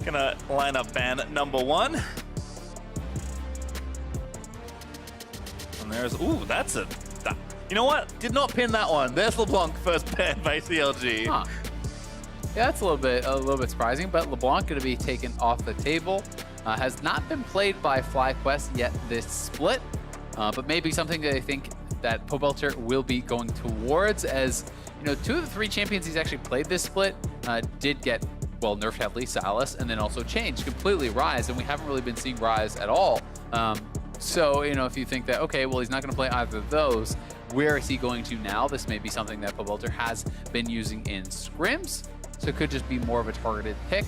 Gonna line up ban number 1. And there's, ooh, that's a, you know what? Did not pin that one. There's LeBlanc first ban by CLG. Huh. Yeah, that's a little bit surprising, but LeBlanc going to be taken off the table. Has not been played by FlyQuest yet this split, but maybe something that I think that Pobelter will be going towards, as you know, 2 of the 3 champions he's actually played this split did get, well, nerfed heavily, Salas, and then also changed completely Rise, and we haven't really been seeing Rise at all. So, you know, if you think that, okay, well, he's not going to play either of those, where is he going to now? This may be something that Pobelter has been using in scrims, so it could just be more of a targeted pick.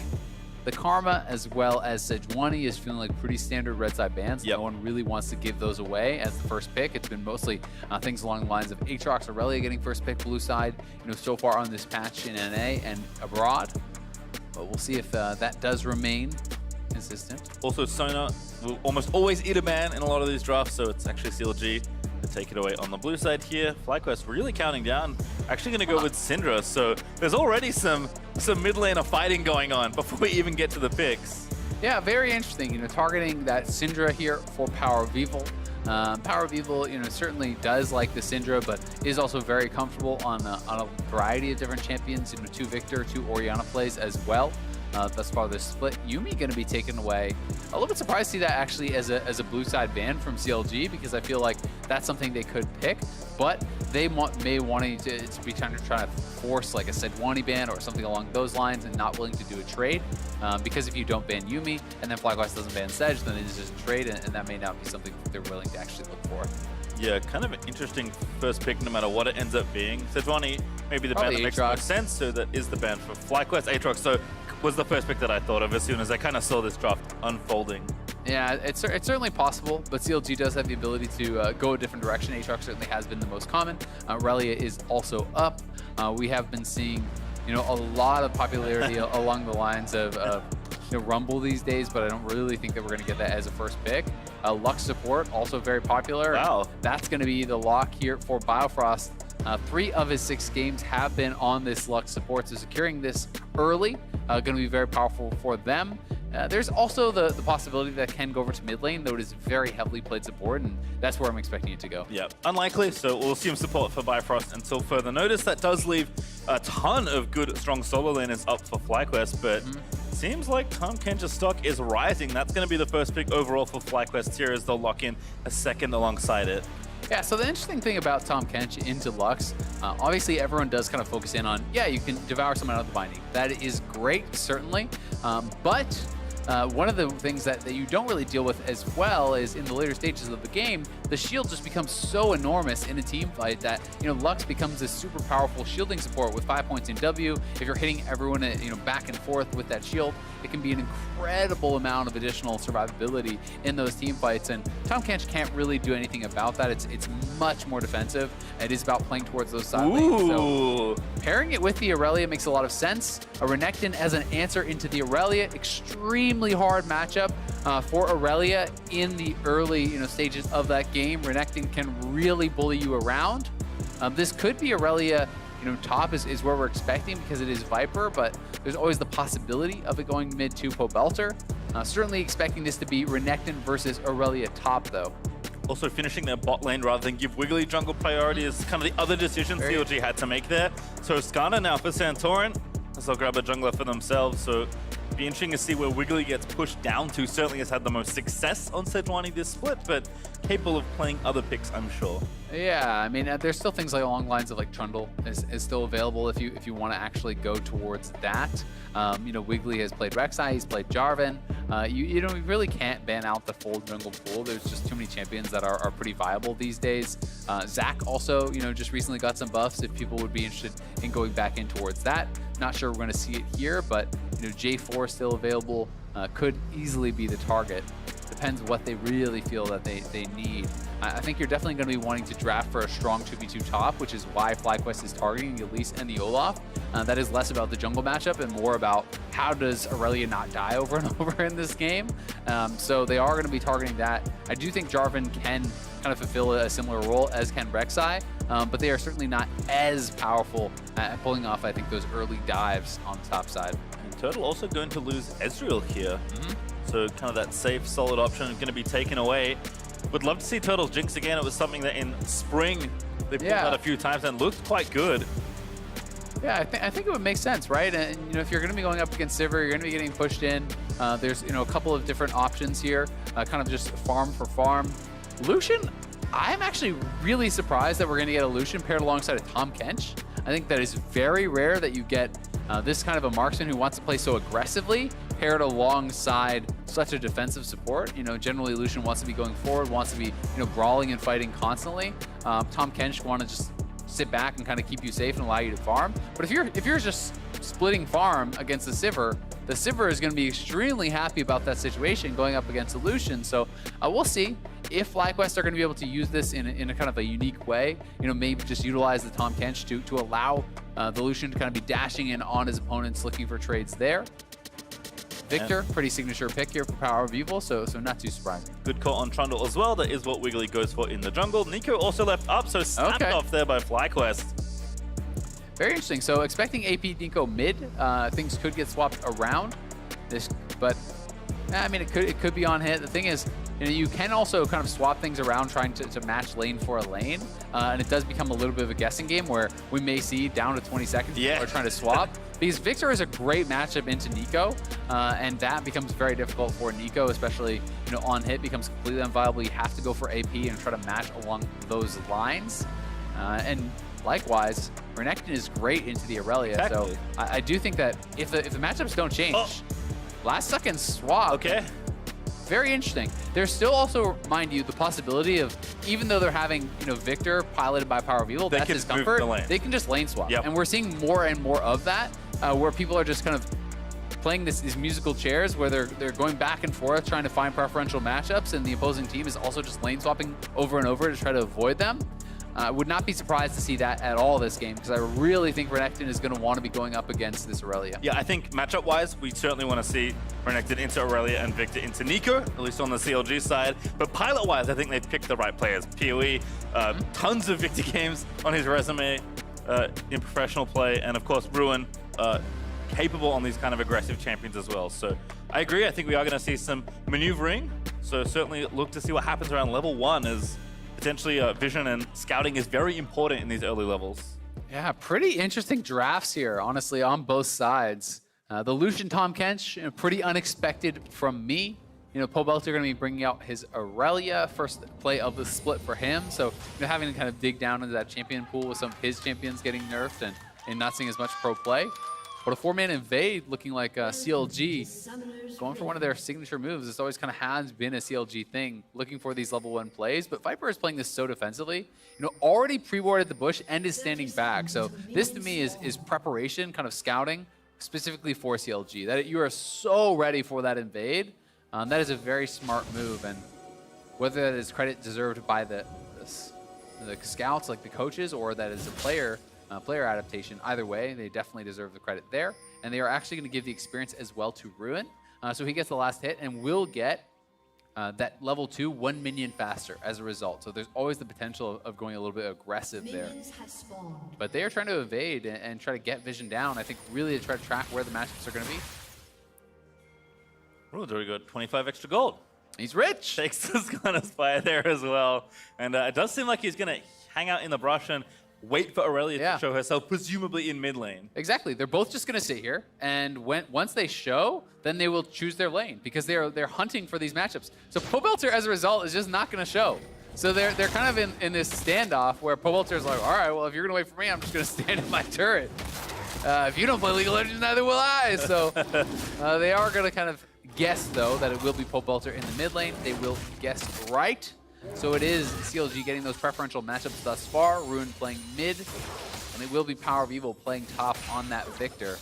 The Karma, as well as Sejuani, is feeling like pretty standard red side bans. Yep. No one really wants to give those away as the first pick. It's been mostly things along the lines of Aatrox, Aurelia getting first pick blue side, you know, so far on this patch in NA and abroad. But we'll see if that does remain consistent. Also, Sona will almost always eat a ban in a lot of these drafts, so it's actually CLG to take it away on the blue side here. FlyQuest really counting down. Actually going to go with Syndra, so there's already some mid laner fighting going on before we even get to the picks. Yeah, very interesting. You know, targeting that Syndra here for Power of Evil. Power of Evil, you know, certainly does like the Syndra, but is also very comfortable on a variety of different champions. You know, 2 Victor, 2 Orianna plays as well. Thus far this split. Yuumi going to be taken away. A little bit surprised to see that actually as a blue side ban from CLG, because I feel like that's something they could pick, but they may want to be trying to force like a Sejuani ban or something along those lines, and not willing to do a trade, because if you don't ban Yuumi and then FlyQuest doesn't ban Sej, then it is just a trade, and that may not be something that they're willing to actually look for. Yeah, kind of an interesting first pick no matter what it ends up being. Sejuani may be the ban that makes the most sense, so that is the ban for FlyQuest. Aatrox, so was the first pick that I thought of as soon as I kind of saw this draft unfolding. Yeah, it's certainly possible, but CLG does have the ability to go a different direction. Aatrox certainly has been the most common. Aurelia is also up. We have been seeing, you know, a lot of popularity along the lines of you know, Rumble these days, but I don't really think that we're going to get that as a first pick. Lux support, also very popular. Wow. That's going to be the lock here for Biofrost. 3 of his 6 games have been on this Lux support, so securing this early going to be very powerful for them. There's also the possibility that can go over to mid lane, though it is very heavily played support, and that's where I'm expecting it to go. Yeah, unlikely, so we'll assume support for Bifrost until further notice. That does leave a ton of good, strong solo laners up for FlyQuest, but seems like Tahm Kench's stock is rising. That's going to be the first pick overall for FlyQuest here, as they'll lock in a second alongside it. Yeah, so the interesting thing about Tahm Kench into Lux, obviously everyone does kind of focus in on, yeah, you can devour someone out of the binding. That is great, certainly, but one of the things that you don't really deal with as well is in the later stages of the game, the shield just becomes so enormous in a team fight that, you know, Lux becomes this super powerful shielding support with 5 points in W. If you're hitting everyone, you know, back and forth with that shield, it can be an incredible amount of additional survivability in those team fights, and Tahm Kench can't really do anything about that. It's much more defensive. It is about playing towards those side lanes. So pairing it with the Aurelia makes a lot of sense. A Renekton as an answer into the Aurelia, extremely hard matchup for Aurelia in the early, you know, stages of that game. Renekton can really bully you around. This could be Aurelia, you know, top is where we're expecting, because it is Viper, but there's always the possibility of it going mid to Pobelter. Certainly expecting this to be Renekton versus Aurelia top, though. Also finishing their bot lane rather than give Wiggly jungle priority is kind of the other decision CLG had to make there. So Skana now for Santorin, as they'll grab a jungler for themselves. So be interesting to see where Wiggly gets pushed down to. Certainly has had the most success on Sejuani this split, but capable of playing other picks, I'm sure. Yeah, I mean, there's still things like along the lines of like Trundle is still available if you want to actually go towards that. You know, Wiggly has played Rek'Sai, he's played Jarvan. You know, we really can't ban out the full jungle pool. There's just too many champions that are pretty viable these days. Zac also, you know, just recently got some buffs if people would be interested in going back in towards that. Not sure we're going to see it here, but, you know, J4 still available, could easily be the target. Depends what they really feel that they need. I think you're definitely going to be wanting to draft for a strong 2v2 top, which is why FlyQuest is targeting the Elise and the Olaf. That is less about the jungle matchup and more about how does Aurelia not die over and over in this game. So they are going to be targeting that. I do think Jarvan can kind of fulfill a similar role as can Rek'Sai, but they are certainly not as powerful at pulling off, I think, those early dives on the top side. Turtle also going to lose Ezreal here. So kind of that safe, solid option going to be taken away. Would love to see Turtle Jinx again. It was something that in spring they pulled out a few times and looked quite good. Yeah, I think it would make sense, right? And you know, if you're going to be going up against Sivir, you're going to be getting pushed in. There's a couple of different options here, kind of just farm for farm. Lucian, I'm actually really surprised that we're going to get a Lucian paired alongside a Tahm Kench. I think that is very rare that you get this kind of a marksman who wants to play so aggressively paired alongside such a defensive support. Generally Lucian wants to be going forward, wants to be brawling and fighting constantly. Tahm Kench want to just sit back and kind of keep you safe and allow you to farm. But if you're just splitting farm against the Sivir is going to be extremely happy about that situation going up against the Lucian. So we'll see if FlyQuest are going to be able to use this in a kind of a unique way. Maybe just utilize the Tahm Kench to allow the Lucian to kind of be dashing in on his opponents, looking for trades there. Victor, pretty signature pick here for Power of Evil, so not too surprising. Good call on Trundle as well. That is what Wiggly goes for in the jungle. Nico also left up, so snapped off there by FlyQuest. Very interesting. So expecting AP Nico mid, things could get swapped around this, but I mean it could be on hit. The thing is, you can also kind of swap things around trying to match lane for a lane, and it does become a little bit of a guessing game where we may see down to 20 seconds people are trying to swap. Because Victor is a great matchup into Nico, and that becomes very difficult for Nico, especially on hit becomes completely unviable. You have to go for AP and try to match along those lines. And likewise, Renekton is great into the Aurelia, so I do think that if the matchups don't change, last second swap. Very interesting. There's still also, mind you, the possibility of, even though they're having Victor piloted by Power of Evil, that's his comfort, they can just lane swap. And we're seeing more and more of that, where people are just kind of playing these musical chairs where they're going back and forth trying to find preferential matchups, and the opposing team is also just lane swapping over and over to try to avoid them. I would not be surprised to see that at all this game, because I really think Renekton is going to want to be going up against this Aurelia. Yeah, I think matchup-wise, we certainly want to see Renekton into Aurelia and Victor into Nico, at least on the CLG side. But pilot-wise, I think they've picked the right players. PoE, tons of Victor games on his resume in professional play, and of course, Ruin, capable on these kind of aggressive champions as well. So I agree, I think we are going to see some maneuvering. So certainly look to see what happens around level 1 as potentially vision and scouting is very important in these early levels. Yeah, pretty interesting drafts here, honestly, on both sides. The Lucian Tahm Kench, pretty unexpected from me. Pobelter going to be bringing out his Aurelia, first play of the split for him. So having to kind of dig down into that champion pool with some of his champions getting nerfed and not seeing as much pro play. But a 4-man invade looking like CLG going for one of their signature moves. This always kind of has been a CLG thing, looking for these level 1 plays. But Viper is playing this so defensively, already pre-warded the bush and is standing back. So this to me is preparation, kind of scouting, specifically for CLG. That you are so ready for that invade. That is a very smart move. And whether that is credit deserved by the scouts, like the coaches, or that is a player adaptation, either way, they definitely deserve the credit there. And they are actually going to give the experience as well to Ruin. So he gets the last hit and will get that level 2 1 minion faster as a result. So there's always the potential of going a little bit aggressive there. But they are trying to evade and try to get vision down, I think, really to try to track where the matchups are going to be. Oh, there we go. 25 extra gold. He's rich. Takes the Skarner Spire there as well. And it does seem like he's going to hang out in the brush and wait for Aurelia to show herself, presumably in mid lane. Exactly. They're both just going to sit here, and once they show, then they will choose their lane, because they're hunting for these matchups. So Pobelter, as a result, is just not going to show. So they're kind of in this standoff where Pobelter is like, all right, well, if you're going to wait for me, I'm just going to stand in my turret. If you don't play League of Legends, neither will I. So they are going to kind of guess, though, that it will be Pobelter in the mid lane. They will guess right. So it is CLG getting those preferential matchups thus far. Ruin playing mid, and it will be Power of Evil playing top on that Victor.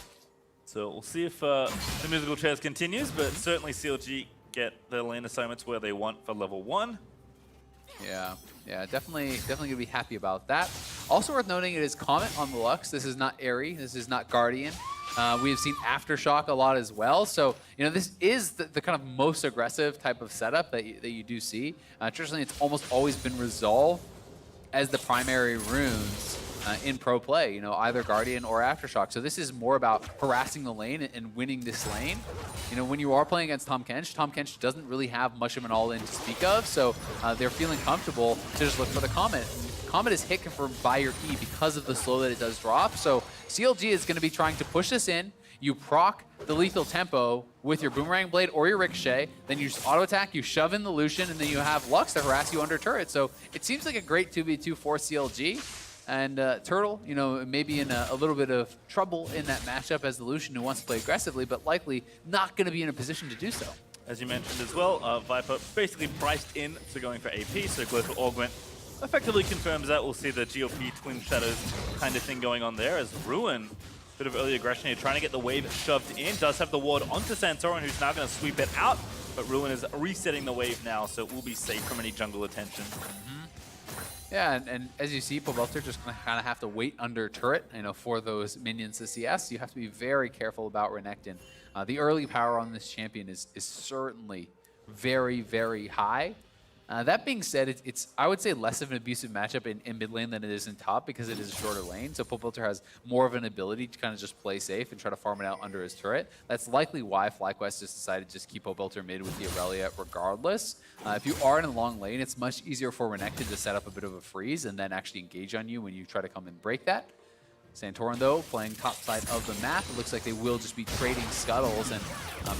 So we'll see if the musical chairs continues, but certainly CLG get their lane assignments where they want for level 1. Yeah, definitely gonna be happy about that. Also worth noting, it is Comet on the Lux. This is not Airy. This is not Guardian. We have seen Aftershock a lot as well. So, this is the kind of most aggressive type of setup that you do see. Traditionally, it's almost always been Resolve as the primary runes in pro play, you know, either Guardian or Aftershock. So this is more about harassing the lane and winning this lane. You know, when you are playing against Tom Kench doesn't really have much of an all-in to speak of, so they're feeling comfortable to just look for the Comet. Comet is hit confirmed by your E because of the slow that it does drop, so CLG is going to be trying to push this in. You proc the lethal tempo with your Boomerang Blade or your Ricochet, then you just auto-attack, you shove in the Lucian, and then you have Lux to harass you under turret. So it seems like a great 2v2 for CLG. And Turtle, you know, maybe in a little bit of trouble in that matchup as the Lucian who wants to play aggressively, but likely not going to be in a position to do so. As you mentioned as well, Viper basically priced in to going for AP, so goes for Augment. Effectively confirms that. We'll see the GOP Twin Shadows kind of thing going on there as Ruin. Bit of early aggression here, trying to get the wave shoved in. Does have the ward onto Santorin, who's now going to sweep it out. But Ruin is resetting the wave now, so it will be safe from any jungle attention. Yeah, and as you see, Pobelter just going to kind of have to wait under turret, you know, for those minions to CS. You have to be very careful about Renekton. The early power on this champion is certainly very, very high. That being said, it's I would say less of an abusive matchup in mid lane than it is in top because it is a shorter lane. So Pobelter has more of an ability to kind of just play safe and try to farm it out under his turret. That's likely why FlyQuest just decided to just keep Pobelter mid with the Aurelia regardless. If you are in a long lane, it's much easier for Renekton to set up a bit of a freeze and then actually engage on you when you try to come and break that. Santorin, though, playing top side of the map. It looks like they will just be trading scuttles, and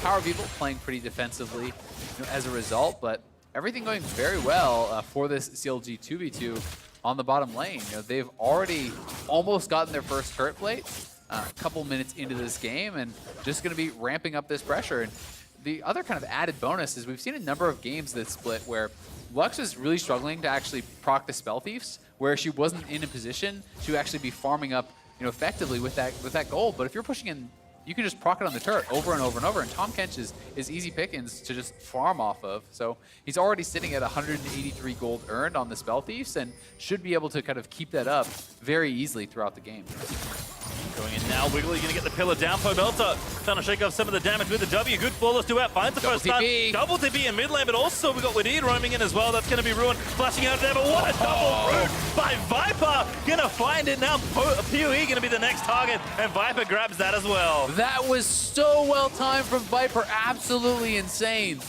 Power of Evil playing pretty defensively, you know, as a result, but everything going very well for this CLG 2v2 on the bottom lane. You know, they've already almost gotten their first turret plate a couple minutes into this game and just going to be ramping up this pressure. And the other kind of added bonus is we've seen a number of games this split where Lux is really struggling to actually proc the Spell Thieves, where she wasn't in a position to actually be farming up, you know, effectively with that gold. But if you're pushing in, you can just proc it on the turret over and over and over, and Tom Kench is easy pickings to just farm off of. So he's already sitting at 183 gold earned on the Spell Thieves and should be able to kind of keep that up very easily throughout the game. Going in now, Wiggly gonna get the pillar down. Pobelter trying to shake off some of the damage with the W. Good flawless duet, finds the first stun. Double TP in mid lane, but also we got Wadid roaming in as well. That's gonna be ruined. Flashing out there, but what a double root by Viper. Gonna find it now. PoE gonna be the next target, and Viper grabs that as well. That was so well timed from Viper, absolutely insane.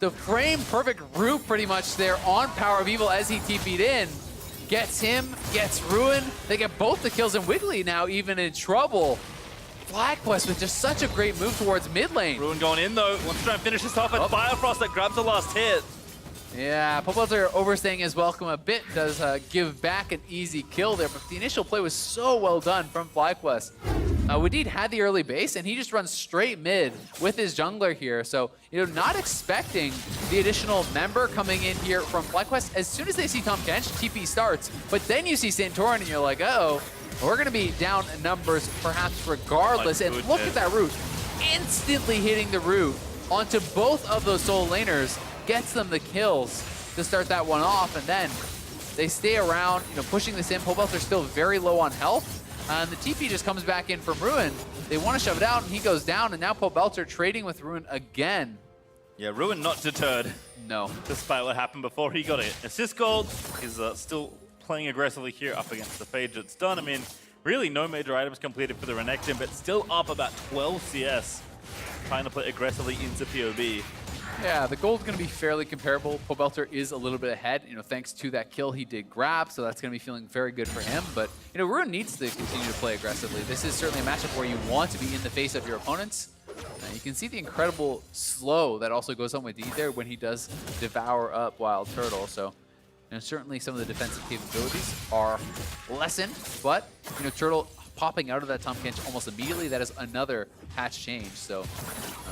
The frame perfect root pretty much there on Power of Evil as he TP'd in. Gets him, gets Ruin. They get both the kills, and Wiggly now even in trouble. FlyQuest with just such a great move towards mid lane. Ruin going in though. Wants to try and finish this off, and Firefrost that grabs the last hit. Yeah, Pobelter overstaying his welcome a bit, does give back an easy kill there, but the initial play was so well done from FlyQuest. Wadid had the early base, and he just runs straight mid with his jungler here. So, you know, not expecting the additional member coming in here from FlyQuest. As soon as they see Tom Kench, TP starts. But then you see Santorin, and you're like, uh-oh, we're going to be down in numbers perhaps regardless. And look at that root. Instantly hitting the root onto both of those solo laners. Gets them the kills to start that one off. And then they stay around, you know, pushing this in. Pobelter's still very low on health. And the TP just comes back in from Ruin. They want to shove it out, and he goes down, and now Pobelter trading with Ruin again. Yeah, Ruin not deterred. No. Despite what happened before, he got it. Assist gold. He's still playing aggressively here up against the Phage. It's done. I mean, really no major items completed for the Renekton, but still up about 12 CS. Trying to play aggressively into POB. Yeah, the gold's going to be fairly comparable. Pobelter is a little bit ahead, you know, thanks to that kill he did grab, so that's going to be feeling very good for him. But, you know, Ruin needs to continue to play aggressively. This is certainly a matchup where you want to be in the face of your opponents. You can see the incredible slow that also goes on with D there when he does devour up Wild Turtle. So, you know, certainly some of the defensive capabilities are lessened, but, you know, Turtle popping out of that Tom Kench almost immediately, that is another patch change. So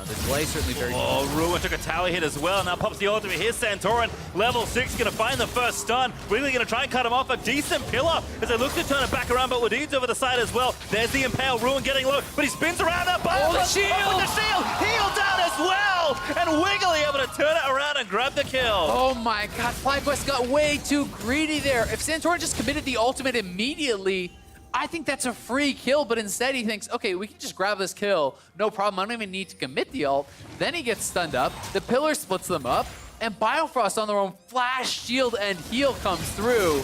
the delay certainly very good. Oh, Ruin took a tower hit as well. Now pops the ultimate. Here's Santorin, level 6, gonna find the first stun. Wiggly gonna try and cut him off. A decent pillar as they look to turn it back around, but Wadid's over the side as well. There's the Impale. Ruin getting low, but he spins around that button. Oh, the shield! With the shield! Healed down as well! And Wiggly able to turn it around and grab the kill. Oh my god, FlyQuest got way too greedy there. If Santorin just committed the ultimate immediately, I think that's a free kill, but instead he thinks, okay, we can just grab this kill. No problem, I don't even need to commit the ult. Then he gets stunned up, the pillar splits them up, and Biofrost on their own flash, shield, and heal comes through.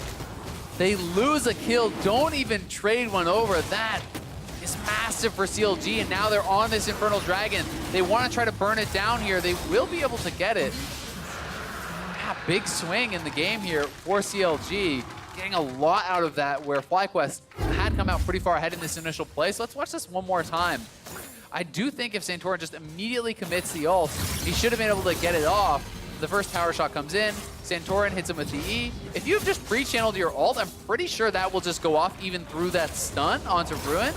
They lose a kill, don't even trade one over. That is massive for CLG, and now they're on this Infernal Dragon. They want to try to burn it down here. They will be able to get it. Yeah, big swing in the game here for CLG. Getting a lot out of that, where FlyQuest had come out pretty far ahead in this initial play. So let's watch this one more time. I do think if Santorin just immediately commits the ult, he should have been able to get it off. The first power shot comes in, Santorin hits him with the E. If you've just pre-channeled your ult, I'm pretty sure that will just go off even through that stun onto Ruin.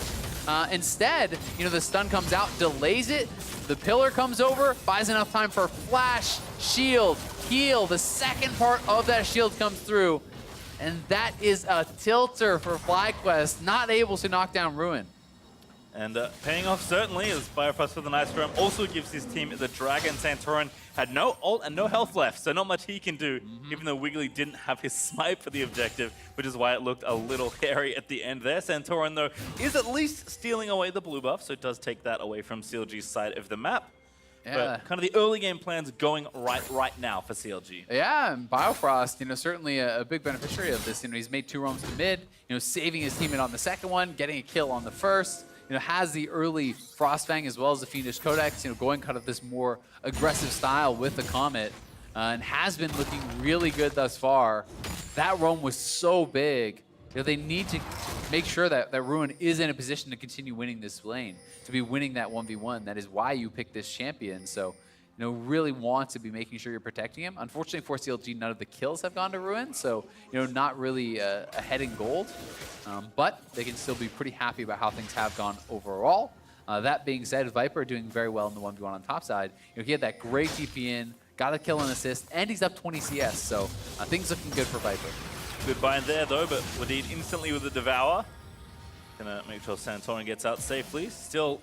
Instead, you know, the stun comes out, delays it, the pillar comes over, buys enough time for flash, shield, heal. The second part of that shield comes through, and that is a tilter for FlyQuest, not able to knock down Ruin. And paying off certainly, as Bifrost with a nice roam also gives his team the Dragon. Santorin had no ult and no health left, so not much he can do, even though Wiggly didn't have his smite for the objective, which is why it looked a little hairy at the end there. Santorin, though, is at least stealing away the blue buff, so it does take that away from CLG's side of the map. Yeah. But kind of the early game plans going right now for CLG. Yeah, and Biofrost, you know, certainly a big beneficiary of this. You know, he's made 2 roams to mid, you know, saving his teammate on the second one, getting a kill on the first. You know, has the early Frostfang as well as the Fiendish Codex, you know, going kind of this more aggressive style with the Comet, and has been looking really good thus far. That roam was so big. You know, they need to make sure that Ruin is in a position to continue winning this lane, to be winning that 1v1. That is why you picked this champion. So, you know, really want to be making sure you're protecting him. Unfortunately for CLG, none of the kills have gone to Ruin, so, you know, not really ahead in gold. But they can still be pretty happy about how things have gone overall. That being said, Viper doing very well in the 1v1 on top side. You know, he had that great TP in, got a kill and assist, and he's up 20 CS, so things looking good for Viper. Good bind there, though, but Wadid instantly with the Devour. Gonna make sure Santorin gets out safely. Still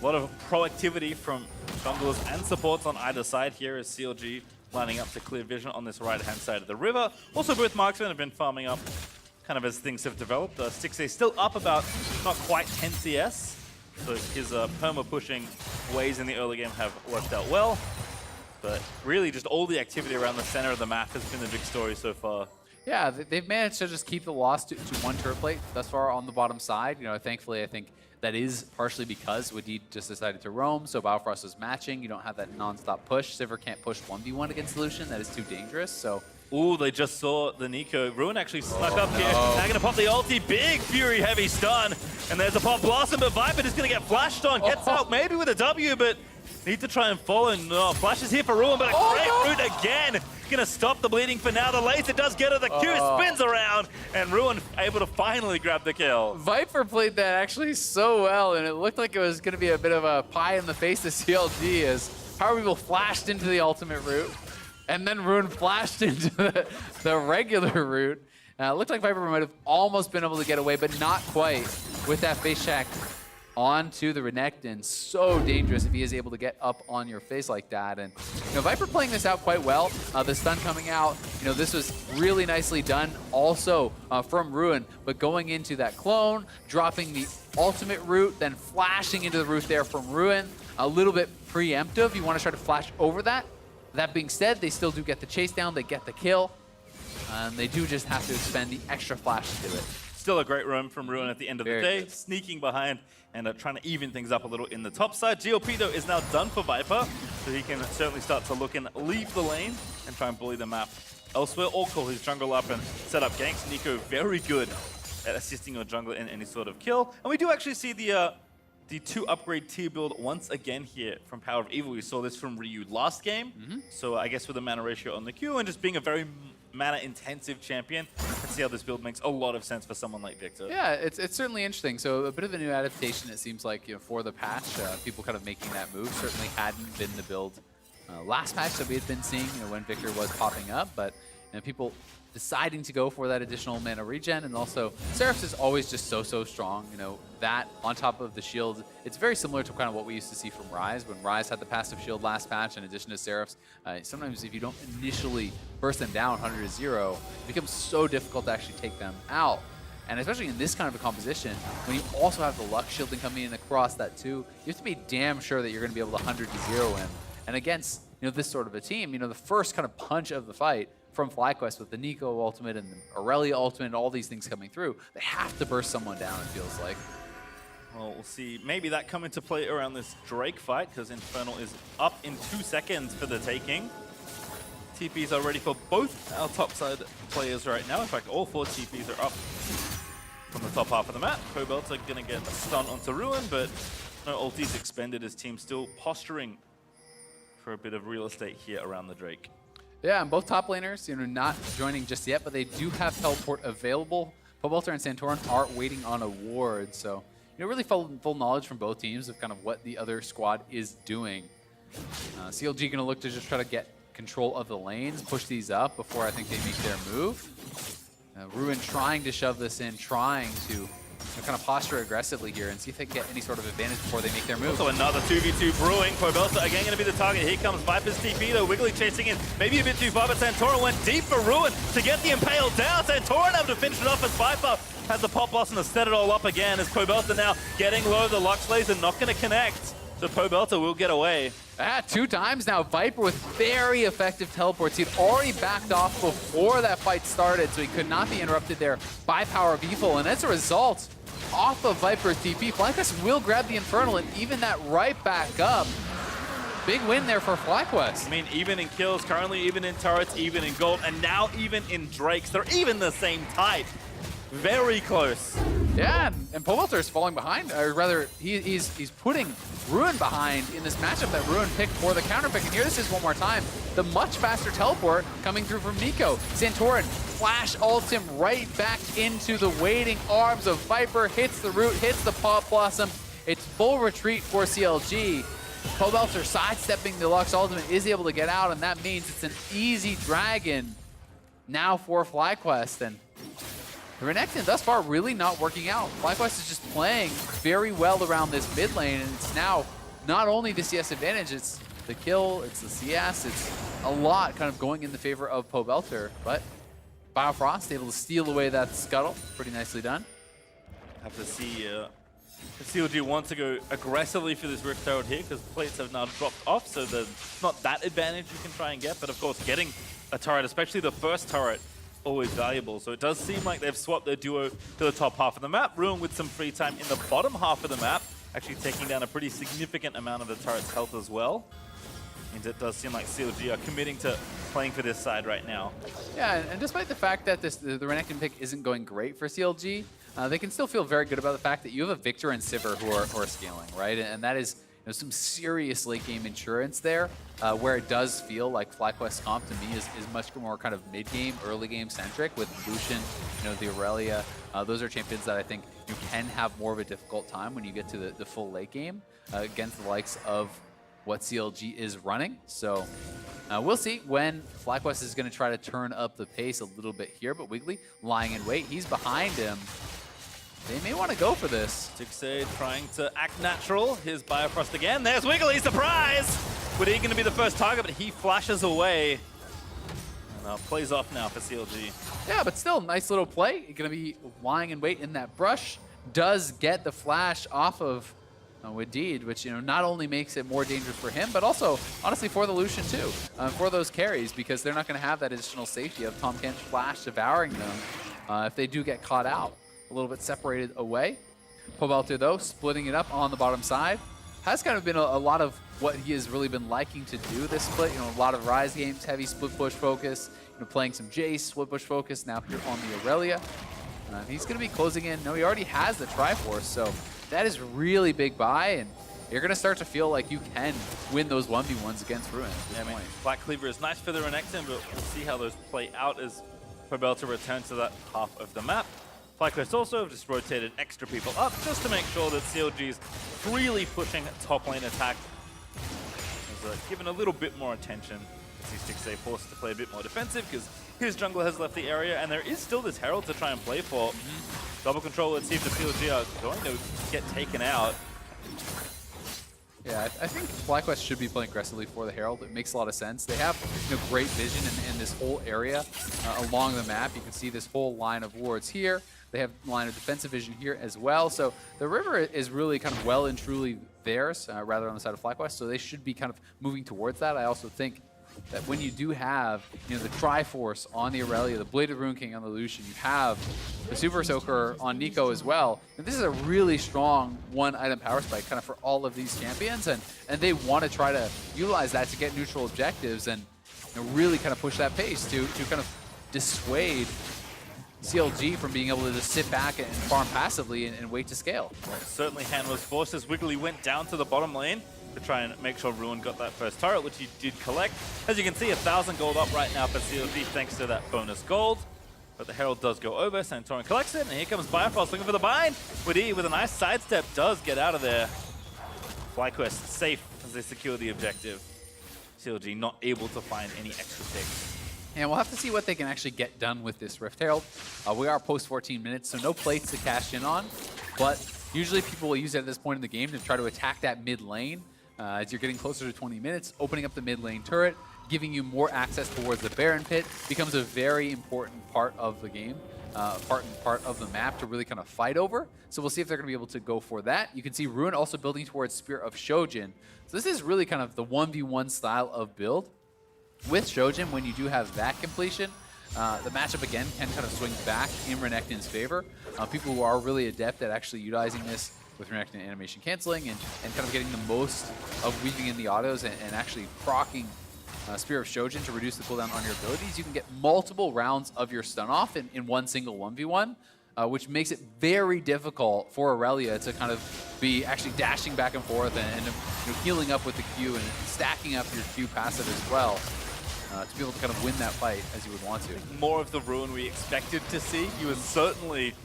a lot of proactivity from junglers and supports on either side here as CLG lining up to clear vision on this right-hand side of the river. Also, both marksmen have been farming up kind of as things have developed. 6A still up about not quite 10 CS, so his perma-pushing ways in the early game have worked out well. But really, just all the activity around the center of the map has been the big story so far. Yeah, they've managed to just keep the loss to 1 turret plate thus far on the bottom side. You know, thankfully, I think that is partially because Wadid just decided to roam, so Biofrost is matching. You don't have that non-stop push. Sivir can't push 1v1 against Lucian. That is too dangerous, so... Ooh, they just saw the Nico. Ruin actually snuck up here. Now gonna pop the ulti. Big Fury heavy stun. And there's a pop blossom, but Viper is gonna get flashed on. Gets out maybe with a W, but need to try and follow. No, Flash is here for Ruin, but a great route again. Gonna stop the bleeding for now. The laser does get her. The Q spins around, and Ruin able to finally grab the kill. Viper played that actually so well, and it looked like it was gonna be a bit of a pie in the face to CLG as Power People flashed into the ultimate route. And then Ruin flashed into the regular route. It looked like Viper might have almost been able to get away, but not quite with that face check onto the Renekton. So dangerous if he is able to get up on your face like that. And you know, Viper playing this out quite well. The stun coming out, you know, this was really nicely done also from Ruin, but going into that clone, dropping the ultimate route, then flashing into the route there from Ruin. A little bit preemptive. You want to try to flash over that. That being said, they still do get the chase down, they get the kill. They do just have to expend the extra flash to do it. Still a great roam from Ruin at the end of the day, sneaking behind and trying to even things up a little in the top side. GOP, though, is now done for Viper, so he can certainly start to look and leave the lane and try and bully the map elsewhere, or call his jungle up and set up ganks. Nico, very good at assisting your jungler in any sort of kill. And we do actually see the 2 upgrade tier build once again here from Power of Evil. We saw this from Ryu last game. So I guess with the mana ratio on the Q and just being a very mana intensive champion, I can see how this build makes a lot of sense for someone like Victor. Yeah, it's certainly interesting. So a bit of a new adaptation, it seems like, you know, for the patch. People kind of making that move. Certainly hadn't been the build last patch that we had been seeing, you know, when Victor was popping up. But you know, people deciding to go for that additional mana regen, and also Seraphs is always just so strong. You know, that on top of the shield, it's very similar to kind of what we used to see from Ryze when Ryze had the passive shield last patch in addition to Seraphs. Sometimes if you don't initially burst them down 100 to 0, it becomes so difficult to actually take them out. And especially in this kind of a composition, when you also have the Lux shielding coming in across that too, you have to be damn sure that you're going to be able to 100 to 0 him. And against, you know, this sort of a team, you know, the first kind of punch of the fight from FlyQuest with the Nico ultimate and the Aurelia ultimate and all these things coming through. They have to burst someone down, it feels like. Well, we'll see. Maybe that come into play around this Drake fight, because Infernal is up in 2 seconds for the taking. TPs are ready for both our topside players right now. In fact, all 4 TPs are up from the top half of the map. Cobalt are going to get a stun onto Ruin, but no ultis expended. His team still posturing for a bit of real estate here around the Drake. Yeah, and both top laners, not joining just yet, but they do have teleport available. Pobelter and Santorin are waiting on a ward, so really full knowledge from both teams of kind of what the other squad is doing. CLG going to look to just try to get control of the lanes, push these up before I think they make their move. Ruin trying to shove this in, trying to kind of posture aggressively here and see if they can get any sort of advantage before they make their move. Also another 2v2 brewing. Pobelter again going to be the target. Here comes Viper's TP though. Wiggly chasing in. Maybe a bit too far, but Santorin went deep for Ruin to get the Impale down. Santorin able to finish it off as Viper has the pop loss and has set it all up again as Pobelter now getting low. The Lux laser not going to connect. So Pobelter will get away. 2 times now, Viper with very effective teleports. He'd already backed off before that fight started, so he could not be interrupted there by Power of Evil. And as a result, off of Viper's TP, FlyQuest will grab the Infernal and even that right back up. Big win there for FlyQuest. I mean, even in kills, currently even in turrets, even in gold, and now even in Drakes. They're even the same type. Very close. Yeah, and Pobelter is falling behind, or rather, he's putting Ruin behind in this matchup that Ruin picked for the counter pick. And here this is one more time. The much faster teleport coming through from Nico. Santorin flash ults him right back into the waiting arms of Viper, hits the root, hits the Pop Blossom. It's full retreat for CLG. Pobelter sidestepping the Lux ultimate is able to get out, and that means it's an easy dragon now for FlyQuest. And the Renekton thus far really not working out. FlyQuest is just playing very well around this mid lane, and it's now not only the CS advantage, it's the kill, it's the CS, it's a lot kind of going in the favor of Pobelter. But Biofrost able to steal away that scuttle. Pretty nicely done. Have to see if CLG wants to go aggressively for this Rift Herald here, because plates have now dropped off, so there's not that advantage you can try and get. But of course, getting a turret, especially the first turret, always valuable. So it does seem like they've swapped their duo to the top half of the map. Ruin with some free time in the bottom half of the map, actually taking down a pretty significant amount of the turret's health as well. And it does seem like CLG are committing to playing for this side right now. Yeah, and despite the fact that the Renekton pick isn't going great for CLG, they can still feel very good about the fact that you have a Victor and Sivir who are scaling, right? And that is some serious late game insurance there, where it does feel like FlyQuest comp to me is much more kind of mid game, early game centric with Lucian, the Aurelia. Those are champions that I think you can have more of a difficult time when you get to the full late game against the likes of what CLG is running. So we'll see when FlyQuest is going to try to turn up the pace a little bit here, but Wiggly lying in wait. He's behind him. They may want to go for this. Tixay trying to act natural. Here's Biofrost again. There's Wiggly, surprise! Would he going to be the first target, but he flashes away. And plays off now for CLG. Yeah, but still, nice little play. Going to be lying in wait in that brush. Does get the flash off of Wadid, which not only makes it more dangerous for him, but also, honestly, for the Lucian too. For those carries, because they're not going to have that additional safety of Tahm Kench flash devouring them if they do get caught out. A little bit separated away. Pobelter, though, splitting it up on the bottom side. Has kind of been a lot of what he has really been liking to do this split. A lot of Rise games, heavy split push focus. Playing some Jace, split push focus. Now here on the Aurelia. He's going to be closing in. No, he already has the Triforce, so that is really big buy, and you're going to start to feel like you can win those 1v1s against Ruin at this point. Black Cleaver is nice for the Renekton, but we'll see how those play out as Pobelter returns to that half of the map. FlyQuest also have just rotated extra people up just to make sure that CLG's really pushing top lane attack. Given a little bit more attention. He's Tixay forced to play a bit more defensive because his jungler has left the area, and there is still this Herald to try and play for. Double control, let's see if the CLG are going to get taken out. Yeah, I think FlyQuest should be playing aggressively for the Herald. It makes a lot of sense. They have great vision in this whole area along the map. You can see this whole line of wards here. They have a line of defensive vision here as well. So the river is really kind of well and truly theirs, rather on the side of FlyQuest. So they should be kind of moving towards that. I also think that when you do have, the Triforce on the Aurelia, the Bladed Rune King on the Lucian, you have the Super Soaker on Nico as well. And this is a really strong one-item power spike kind of for all of these champions, and they want to try to utilize that to get neutral objectives and really kind of push that pace to kind of dissuade CLG from being able to just sit back and farm passively and wait to scale. Well, certainly hand was forced as Wiggly went down to the bottom lane to try and make sure Ruin got that first turret, which he did collect. As you can see, 1,000 gold up right now for CLG thanks to that bonus gold. But the Herald does go over, Santorin collects it, and here comes Bifrost looking for the bind. Woody with a nice sidestep does get out of there. FlyQuest safe as they secure the objective. CLG not able to find any extra ticks. And we'll have to see what they can actually get done with this Rift Herald. We are post 14 minutes, so no plates to cash in on. But usually people will use it at this point in the game to try to attack that mid lane. As you're getting closer to 20 minutes, opening up the mid lane turret, giving you more access towards the Baron Pit becomes a very important part of the game, part of the map to really kind of fight over. So we'll see if they're going to be able to go for that. You can see Ruin also building towards Spear of Shojin. So this is really kind of the 1v1 style of build. With Shojin, when you do have that completion, the matchup again can kind of swing back in Renekton's favor. People who are really adept at actually utilizing this with Renekton animation canceling and kind of getting the most of weaving in the autos and actually proccing Spear of Shojin to reduce the cooldown on your abilities, you can get multiple rounds of your stun off in one single 1v1, which makes it very difficult for Aurelia to kind of be actually dashing back and forth and healing up with the Q and stacking up your Q passive as well. To be able to kind of win that fight as you would want to. More of the Ruin we expected to see. He was certainly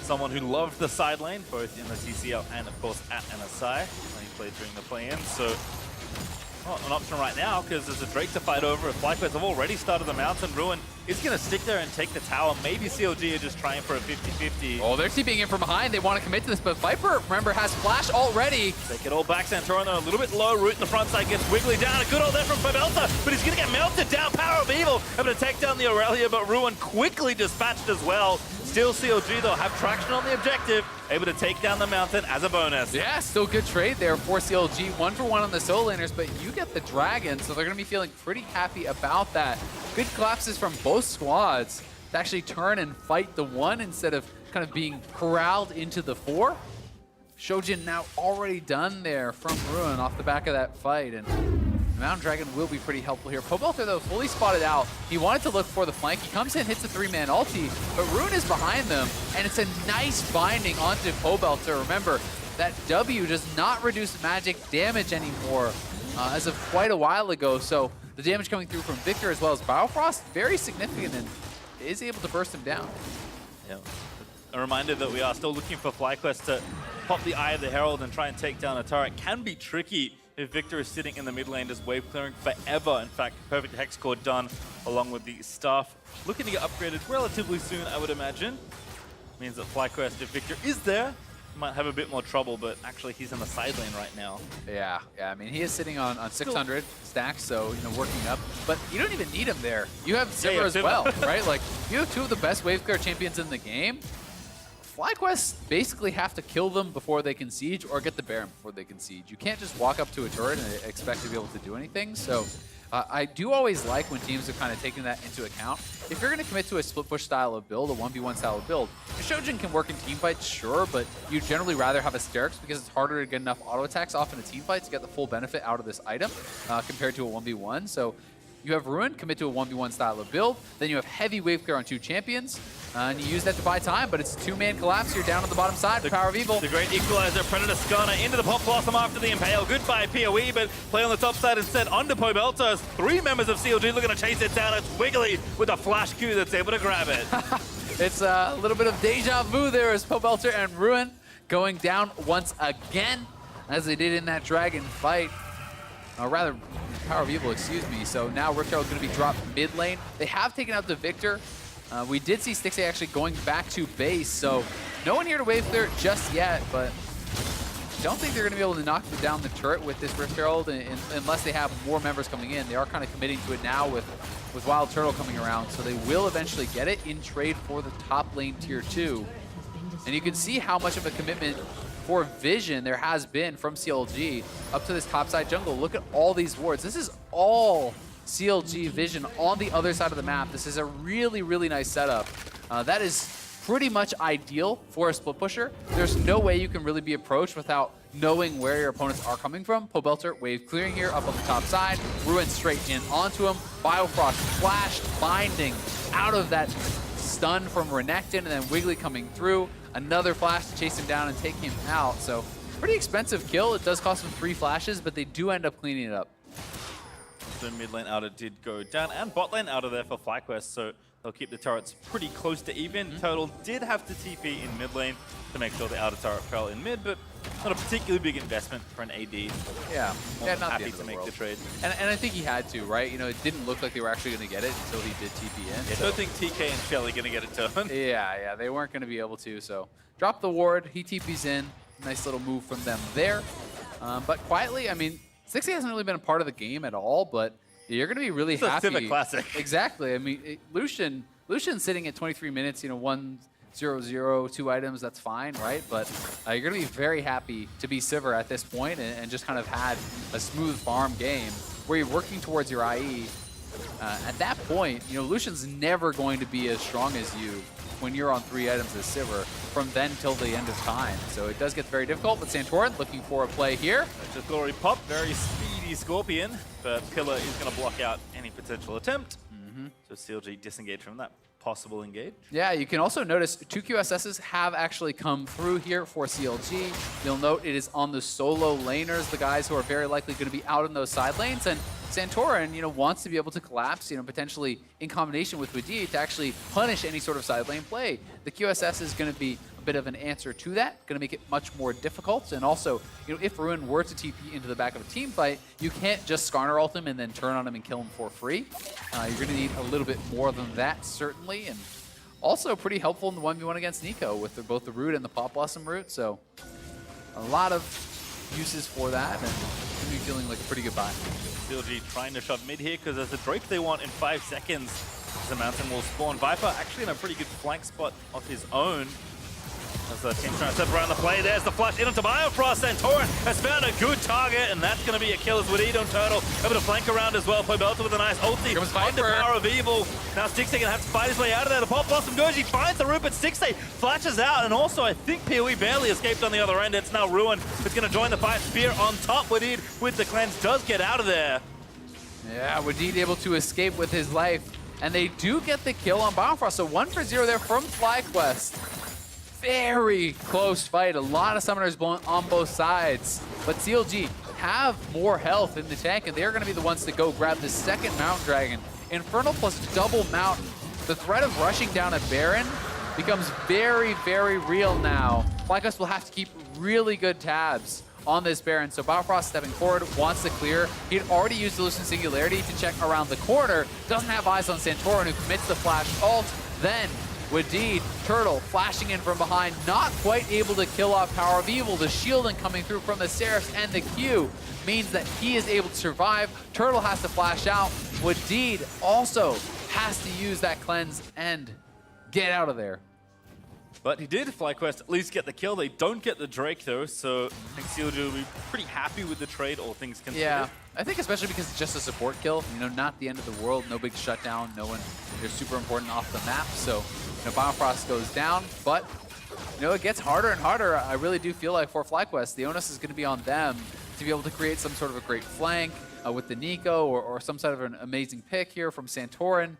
someone who loved the side lane, both in the TCL and, of course, at NSI when he played during the play-in. So, not an option right now because there's a Drake to fight over. FlyQuest have already started the mountain. Ruin is going to stick there and take the tower. Maybe CLG are just trying for a 50-50. Oh, they're TPing in from behind. They want to commit to this, but Viper, remember, has flash already. Take it all back. Santorin, though, a little bit low. Root in the front side gets Wiggly down. A good ult there from Pobelta, but he's going to get melted down. Power of Evil able to take down the Aurelia, but Ruin quickly dispatched as well. Still CLG, though, have traction on the objective, able to take down the mountain as a bonus. Yeah, still good trade there for CLG. 1-for-1 on the solo laners, but you get the dragon, so they're going to be feeling pretty happy about that. Good collapses from both squads to actually turn and fight the 1 instead of kind of being corralled into the 4. Shojin now already done there from Ruin off the back of that fight, and the Mountain Dragon will be pretty helpful here. Pobelta, though, fully spotted out. He wanted to look for the flank. He comes in, hits the 3-man ulti, but Ruin is behind them, and it's a nice binding onto Pobelta. Remember, that W does not reduce magic damage anymore as of quite a while ago, so the damage coming through from Victor as well as Biofrost, very significant, and is able to burst him down. Yeah. A reminder that we are still looking for FlyQuest to pop the Eye of the Herald and try and take down a turret. Can be tricky if Victor is sitting in the mid lane, just wave clearing forever. In fact, perfect hex core done along with the staff. Looking to get upgraded relatively soon, I would imagine. Means that FlyQuest, if Victor is there, might have a bit more trouble, but actually he's in the side lane right now. Yeah, I mean, he is sitting on 600 stacks, so, working up. But you don't even need him there. You have Sivir as well, right? Like, you have two of the best wave clear champions in the game. FlyQuest basically have to kill them before they can siege or get the Baron before they can siege. You can't just walk up to a turret and expect to be able to do anything. So I do always like when teams are kind of taking that into account. If you're going to commit to a split push style of build, a 1v1 style of build, Shojin can work in teamfights, sure, but you'd generally rather have Asterix because it's harder to get enough auto attacks off in a teamfight to get the full benefit out of this item compared to a 1v1. So you have Ruin, commit to a 1v1 style of build, then you have heavy wave clear on 2 champions, and you use that to buy time, but it's a 2-man collapse. You're down on the bottom side for Power of Evil. The great equalizer, Predator Skarner into the Pop Blossom after the Impale. Goodbye PoE, but play on the top side instead onto Pobelta. 3 members of CLG looking to chase it down. It's Wiggly with a flash Q that's able to grab it. It's a little bit of deja vu there as Pobelta and Ruin going down once again, as they did in that Dragon fight. Rather, Power of Evil, excuse me. So now Rift Herald is going to be dropped mid lane. They have taken out the Victor. We did see Stixxay actually going back to base, so no one here to wave clear just yet, but don't think they're going to be able to knock down the turret with this Rift Herald unless they have more members coming in. They are kind of committing to it now with Wild Turtle coming around, so they will eventually get it in trade for the top lane tier 2. And you can see how much of a commitment for vision there has been from CLG up to this topside jungle. Look at all these wards. This is all CLG vision on the other side of the map. This is a really, really nice setup. That is pretty much ideal for a split pusher. There's no way you can really be approached without knowing where your opponents are coming from. Pobelter, wave clearing here up on the top side. Ruin straight in onto him. Biofrost flashed, binding out of that stun from Renekton, and then Wiggly coming through. Another flash to chase him down and take him out. So pretty expensive kill. It does cost them 3 flashes, but they do end up cleaning it up. So mid lane outer did go down, and bot lane outer there for FlyQuest, so they'll keep the turrets pretty close to even. Turtle did have to TP in mid lane to make sure the outer turret fell in mid, but not a particularly big investment for an AD. Yeah, Not not happy to make the trade. And I think he had to, right? You know, it didn't look like they were actually going to get it until he did TP in. I don't think TK and Shelly going to get a turn. Yeah, they weren't going to be able to. So drop the ward, he TPs in. Nice little move from them there. But quietly, I mean, 60 hasn't really been a part of the game at all, but you're going to be really It's happy. a Civic Classic. Exactly. I mean, Lucian's sitting at 23 minutes, 1-0-0, 2 items, that's fine, right? But you're going to be very happy to be Sivir at this point and just kind of had a smooth farm game where you're working towards your IE. At that point, Lucian's never going to be as strong as you when you're on 3 items as Sivir from then till the end of time. So it does get very difficult, but Santorin looking for a play here. Just glory pop, very speedy Scorpion, but Pillar is going to block out any potential attempt. So CLG disengage from that possible engage. Yeah, you can also notice 2 QSSs have actually come through here for CLG. You'll note it is on the solo laners, the guys who are very likely going to be out in those side lanes. And Santorin, wants to be able to collapse, potentially in combination with Wadi to actually punish any sort of side lane play. The QSS is going to be a bit of an answer to that, going to make it much more difficult. And also, if Ruin were to TP into the back of a team fight, you can't just Skarner ult him and then turn on him and kill him for free. You're going to need a little bit more than that, certainly. And also pretty helpful in the 1v1 against Nico with both the root and the Pop Blossom root. So a lot of uses for that, and going to be feeling like a pretty good buy. CLG trying to shove mid here because there's a Drake they want in 5 seconds. The mountain will spawn. Viper actually in a pretty good flank spot of his own. As the team's trying to step around the play, there's the flash into Biofrost, and Torin has found a good target, and that's going to be a kill as Wadid on Turtle. Able to flank around as well. Pobelter with a nice ulti on the power of evil. Now Stixxay going to have to fight his way out of there. The Pop Blossom goes, he finds the root, but Stixxay flashes out, and also I think PoE barely escaped on the other end. It's now Ruin who's going to join the fight. Spear on top. Wadid with the cleanse does get out of there. Yeah, Wadid able to escape with his life, and they do get the kill on Biofrost. So 1 for 0 there from FlyQuest. Very close fight. A lot of summoners on both sides. But CLG have more health in the tank, and they're going to be the ones to go grab the second Mountain Dragon. Infernal plus double Mountain. The threat of rushing down a Baron becomes very, very real now. FlyQuest will have to keep really good tabs on this Baron. So Biofrost stepping forward, wants to clear. He'd already used Illusion Singularity to check around the corner. Doesn't have eyes on Santorin, who commits the flash ult. Then Wadid, Turtle flashing in from behind, not quite able to kill off Power of Evil. The shielding coming through from the Seraphs and the Q means that he is able to survive. Turtle has to flash out. Wadid also has to use that cleanse and get out of there. But he did, FlyQuest, at least get the kill. They don't get the Drake, though, so I think CLG will be pretty happy with the trade, all things considered. Yeah, I think especially because it's just a support kill, not the end of the world, no big shutdown, no one, they're super important off the map, so, Biofrost goes down, but, it gets harder and harder. I really do feel like for FlyQuest, the onus is going to be on them to be able to create some sort of a great flank with the Nico or some sort of an amazing pick here from Santorin,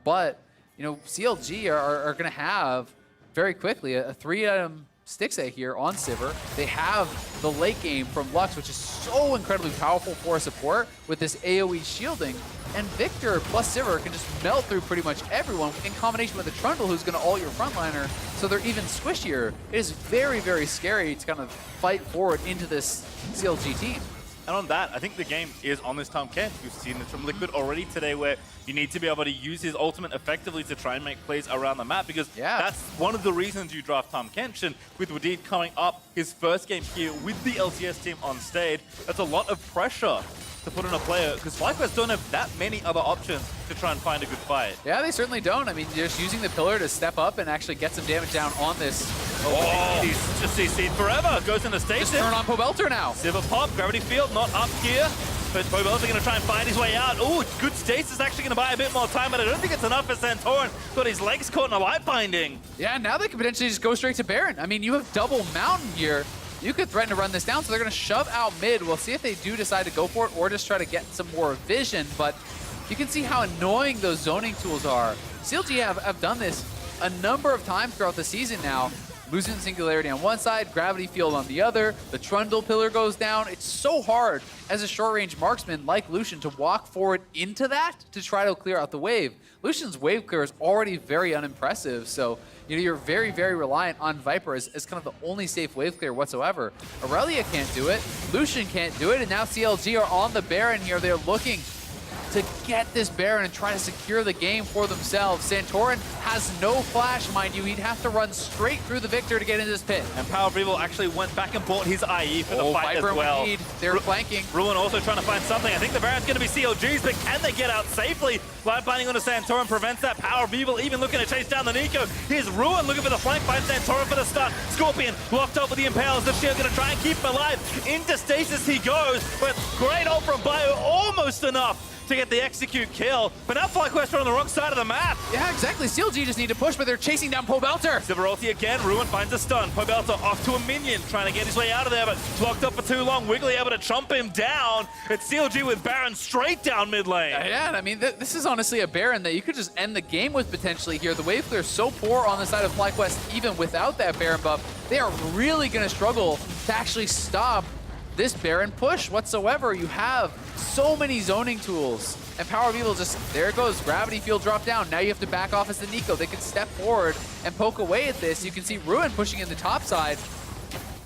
but, CLG are going to have very quickly a 3-item Stixxay here on Sivir. They have the late game from Lux, which is so incredibly powerful for support with this AoE shielding. And Victor plus Sivir can just melt through pretty much everyone in combination with a Trundle who's going to ult your frontliner, so they're even squishier. It is very, very scary to kind of fight forward into this CLG team. And on that, I think the game is on this Tahm Kench. We've seen this from Liquid already today, where you need to be able to use his ultimate effectively to try and make plays around the map, because that's one of the reasons you draft Tahm Kench. And with Wadid coming up his first game here with the LCS team on stage, that's a lot of pressure to put on a player, because FlyQuest don't have that many other options to try and find a good fight. Yeah, they certainly don't. I mean, just using the pillar to step up and actually get some damage down on this. Oh, he's just CC'd forever. Goes into station. Just turn on Pobelter now. Sivir pop, gravity field not up here. But Pobel's going to try and find his way out. Ooh, good stasis actually going to buy a bit more time, but I don't think it's enough for Santorin. Got his legs caught in a light binding. Yeah, now they could potentially just go straight to Baron. I mean, you have double Mountain here. You could threaten to run this down, so they're going to shove out mid. We'll see if they do decide to go for it or just try to get some more vision, but you can see how annoying those zoning tools are. CLG have done this a number of times throughout the season now. Losing Singularity on one side, Gravity Field on the other, the Trundle Pillar goes down. It's so hard as a short-range marksman like Lucian to walk forward into that to try to clear out the wave. Lucian's wave clear is already very unimpressive, so you're very, very reliant on Viper as kind of the only safe wave clear whatsoever. Aurelia can't do it, Lucian can't do it, and now CLG are on the Baron here. They're looking to get this Baron and try to secure the game for themselves. Santorin has no flash, mind you. He'd have to run straight through the Victor to get into this pit. And Power of Evil actually went back and bought his IE for the fight Viper as well. Weed. They're flanking. Ruin also trying to find something. I think the Baron's going to be CLG's, but can they get out safely? Light binding onto Santorin prevents that. Power of Evil even looking to chase down the Nico. Here's Ruin looking for the flank by Santorin for the stun. Scorpion locked up with the Impales. The Shield going to try and keep him alive. Into stasis he goes, but great ult from Bio, almost enough to get the execute kill. But now FlyQuest are on the wrong side of the map. Yeah, exactly. CLG just need to push, but they're chasing down Pobelter. Silver ulti again. Ruin finds a stun. Pobelter off to a minion, trying to get his way out of there, but blocked up for too long. Wiggly able to chomp him down. It's CLG with Baron straight down mid lane. Yeah, and I mean, this is honestly a Baron that you could just end the game with potentially here. The wave clear is so poor on the side of FlyQuest, even without that Baron buff. They are really going to struggle to actually stop this Baron push whatsoever. You have so many zoning tools. And Power of Evil just, there it goes, Gravity Field drop down. Now you have to back off as the Nico. They can step forward and poke away at this. You can see Ruin pushing in the top side.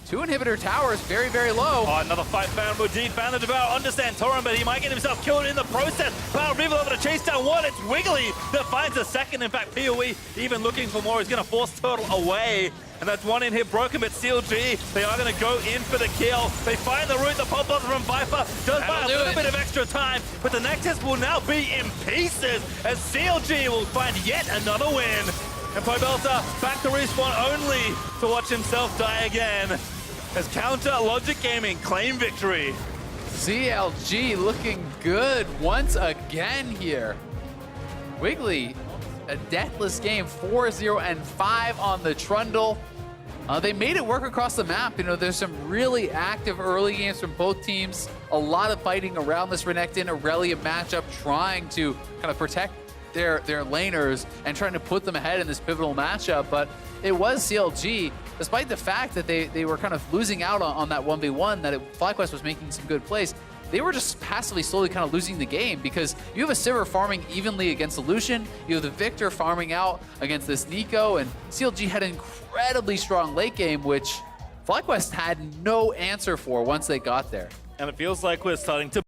2 inhibitor towers, very, very low. Oh, another fight found Mujeed, found the Devour under Santorin, but he might get himself killed in the process. Power of Evil over to chase down one. It's Wiggly that finds a second. In fact, PoE even looking for more. He's going to force Turtle away. And that's one in hit broken, but CLG, they are going to go in for the kill. They find the root, the pop blast from Viper does buy a little bit of extra time, but the Nexus will now be in pieces as CLG will find yet another win. And Pobelter back to respawn only to watch himself die again as Counter Logic Gaming claim victory. CLG looking good once again here. Wiggly, a deathless game, 4-0 and 5 on the Trundle. They made it work across the map. You know, there's some really active early games from both teams. A lot of fighting around this Renekton Aurelia matchup, trying to kind of protect their laners and trying to put them ahead in this pivotal matchup. But it was CLG, despite the fact that they were kind of losing out on that 1v1, that FlyQuest was making some good plays. They were just passively, slowly kind of losing the game because you have a Sivir farming evenly against the Lucian, you have the Victor farming out against this Nico, and CLG had an incredibly strong late game, which FlyQuest had no answer for once they got there. And it feels like we're starting to